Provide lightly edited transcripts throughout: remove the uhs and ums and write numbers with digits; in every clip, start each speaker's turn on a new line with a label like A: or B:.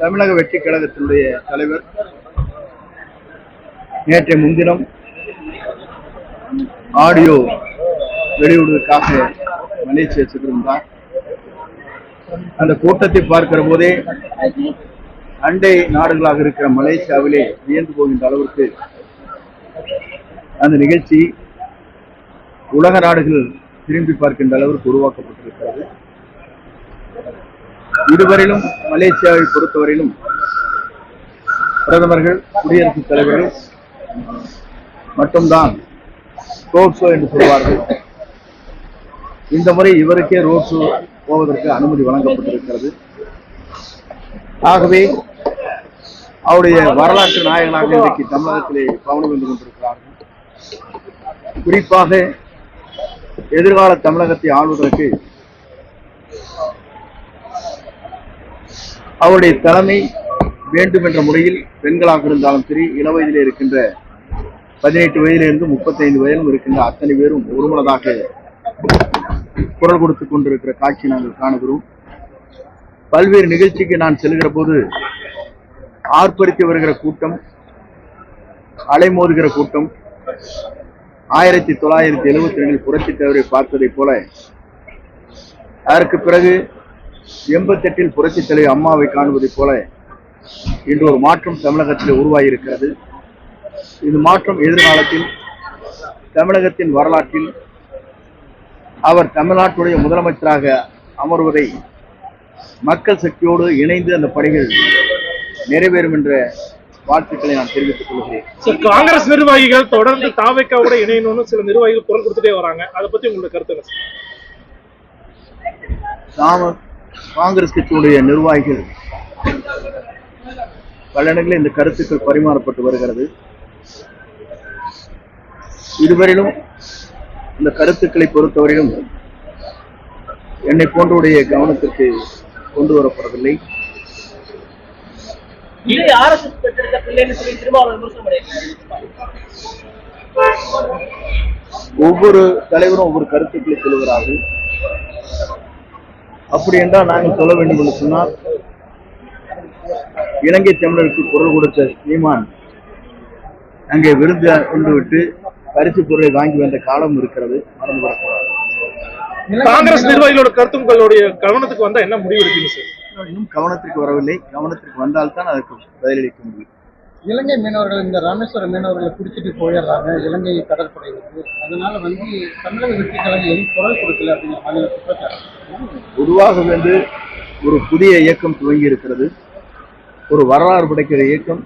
A: தமிழக வெற்றி கழகத்தினுடைய தலைவர் நேற்றைய முன்தினம் ஆடியோ வெளியிடுவதற்காக மலேசியா சென்றிருந்தார். அந்த கூட்டத்தை பார்க்கிற போதே அண்டை நாடுகளாக இருக்கிற மலேசியாவிலே வியந்து போகின்ற அளவிற்கு அந்த நிகழ்ச்சி உலக நாடுகள் திரும்பி பார்க்கின்ற அளவிற்கு உருவாக்கப்பட்டிருக்கிறது. இதுவரையிலும் மலேசியாவை பொறுத்தவரையிலும் பிரதமர்கள், குடியரசுத் தலைவர்கள் மட்டும்தான் ரோட் ஷோ என்று சொல்வார்கள். இந்த முறை இவருக்கே ரோட் ஷோ போவதற்கு அனுமதி வழங்கப்பட்டிருக்கிறது. ஆகவே அவருடைய வரலாற்று நாயகனாக இன்றைக்கு தமிழகத்திலே கவனம் வந்து கொண்டிருக்கிறார்கள். குறிப்பாக எதிர்கால தமிழகத்தை ஆள்வதற்கு அவருடைய தலைமை வேண்டும் என்ற முறையில் பெண்களாக இருந்தாலும் சரி, இளவயதிலே இருக்கின்ற 18 வயதிலிருந்து 35 வயதிலும் இருக்கின்ற அத்தனை பேரும் ஒருமனதாக குரல் கொடுத்துக் கொண்டிருக்கிற காட்சி நாங்கள் காணுகிறோம். பல்வேறு நிகழ்ச்சிக்கு நான் செல்கிற போது ஆர்ப்பரித்து வருகிற கூட்டம், அலைமோதுகிற கூட்டம் 1972 புரட்சித் தலைவரை பார்த்ததை போல, அதற்கு பிறகு 88 புரட்சித் தலைவர் அம்மாவை காணுவதைப் போல இன்று ஒரு மாற்றம் தமிழகத்தில் உருவாகியிருக்கிறது. இந்த மாற்றம் எதிர்காலத்தில் தமிழகத்தின் வரலாற்றில் அவர் தமிழ்நாட்டுடைய முதலமைச்சராக அமர்வதை மக்கள் சக்தியோடு இணைந்து அந்த பணிகள் நிறைவேறும் என்ற வாழ்த்துக்களை நான் தெரிவித்துக் கொள்கிறேன்.
B: காங்கிரஸ் நிர்வாகிகள் தொடர்ந்து தாவேக்காவோட இணையணும்னு சில நிர்வாகிகள் குரல் கொடுத்துட்டே வராங்க. அதை பத்தி உங்களுக்கு கருத்து என்ன?
A: காங்கிரஸ் கட்சியுடைய நிர்வாகிகள் பல இடங்களில் இந்த கருத்துக்கள் பரிமாறப்பட்டு வருகிறது. இதுவரையிலும் இந்த கருத்துக்களை பொறுத்தவரையிலும் என்னை போன்றவுடைய கவனத்திற்கு கொண்டு வரப்படவில்லை. ஒவ்வொரு தலைவரும் ஒவ்வொரு கருத்துக்களை சொல்லுகிறார்கள். அப்படி என்றால் நாங்கள் சொல்ல வேண்டும் என்று சொன்னால், இலங்கை தமிழருக்கு குரல் கொடுத்த சீமான் அங்கே விருந்து உண்டு விட்டு பரிசு பொருளை வாங்கி வந்த காலம் இருக்கிறது.
B: காங்கிரஸ் நிர்வாகிகளோட கருத்து உங்களுடைய கவனத்துக்கு வந்தா என்ன முடிவு எடுப்பீங்க சார்?
A: இன்னும் கவனத்திற்கு வரவில்லை. கவனத்திற்கு வந்தால்தான் அதற்கு பதிலளிக்க முடியும்.
C: இலங்கை மீனவர்கள் இந்த ராமேஸ்வரம் மீனவர்களை பிடிச்சிட்டு போயிடுறாங்க இலங்கை கடற்படைகளுக்கு. அதனால தமிழக வெற்றி கழகம் குரல் கொடுக்கல அப்படிங்கிற மாதிரி குற்றச்சாட்டு.
A: பொதுவாக ஒரு புதிய இயக்கம் துவங்கி இருக்கிறது. ஒரு வரலாறு படைக்கிற இயக்கம்.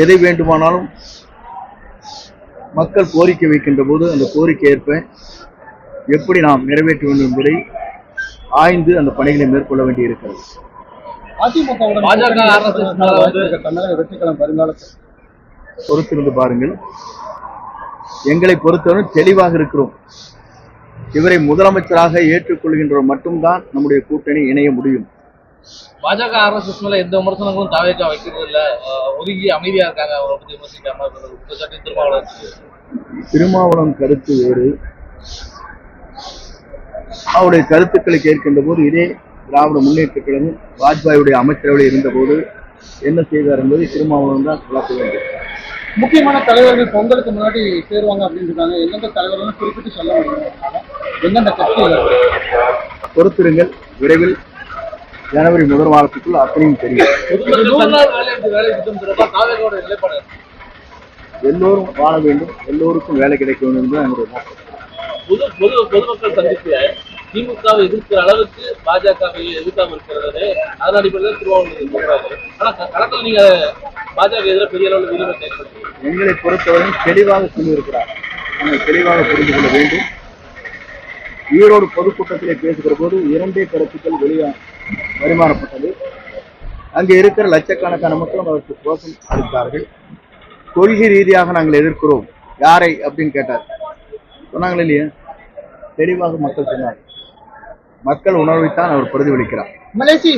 A: எதை வேண்டுமானாலும் மக்கள் கோரிக்கை வைக்கின்ற போது அந்த கோரிக்கை ஏற்ப எப்படி நாம் நிறைவேற்ற வேண்டும் என்பதை ஆய்ந்து அந்த பணிகளை மேற்கொள்ள வேண்டி இருக்கிறது. பொறுத்திருந்து பாருங்கள். எங்களை பொறுத்தவரை தெளிவாக இருக்கிறோம். இவரை முதலமைச்சராக ஏற்றுக்கொள்கின்றவர் மட்டும்தான் நம்முடைய கூட்டணி இணைய முடியும்.
D: பாஜக RSS மேல எந்த விமர்சனங்களும் தாவேக்கா வைக்கிறது இல்ல, ஒதுங்கி அமைதியா இருக்காங்க. அவரை பத்தி விமர்சிக்காம
A: திருமாவளவன் கருத்து வேறு. அவருடைய கருத்துக்களை கேட்கின்ற போது இதே திராவிட முன்னேற்ற கழகம் வாஜ்பாயுடைய அமைச்சரவையில் இருந்த போது என்ன செய்தார் என்பதை திருமாவளவன் தான் விளக்க வேண்டும்.
C: முக்கியமான தலைவர்கள் பொங்கலுக்கு முன்னாடி சேருவாங்க அப்படின்னு இருக்காங்க. எந்தெந்த தலைவர்களும் குறிப்பிட்டு சொல்ல முடியும். எந்தெந்த கட்சிகள்
A: பொறுத்திருங்கள். விரைவில் ஜனவரி முதல் வாரத்துக்குள் அத்தனையும் தெரியும். எல்லோரும் வாழ வேண்டும், எல்லோருக்கும் வேலை கிடைக்க வேண்டும் என்று என்னுடைய நோக்கம்.
D: பொதுமக்கள் சந்திப்பு திமுகவை எதிர்க்கிற அளவுக்கு பாஜகவை எதிர்க்காம இருக்கிறது. அதன் அடிப்படையில் திருவாவூர் சொல்றாரு. ஆனா களத்தில் நீங்க பாஜக எதிராக பெரிய அளவில் விரிவாக செயல்படுறீங்க.
A: எங்களை பொறுத்தவரை தெளிவாக சொல்லியிருக்கிறார். நாங்கள் தெளிவாக புரிந்து கொள்ள வேண்டும். ஈரோடு பொதுக்கூட்டத்திலே பேசுகிற போது 2 கருத்துக்கள் பரிமாறப்பட்டது. அங்கே இருக்கிற லட்சக்கணக்கான மக்களும் அதற்கு கோஷம் அளித்தார்கள். கொள்கை ரீதியாக நாங்கள் எதிர்க்கிறோம். யாரை அப்படின்னு கேட்டார். சொன்னாங்களே இல்லையா? தெளிவாக மக்கள் சொன்னார். மக்கள் உணர்வைத்தான் அவர் பிரதிபலிக்கிறார்.
C: மலேசிய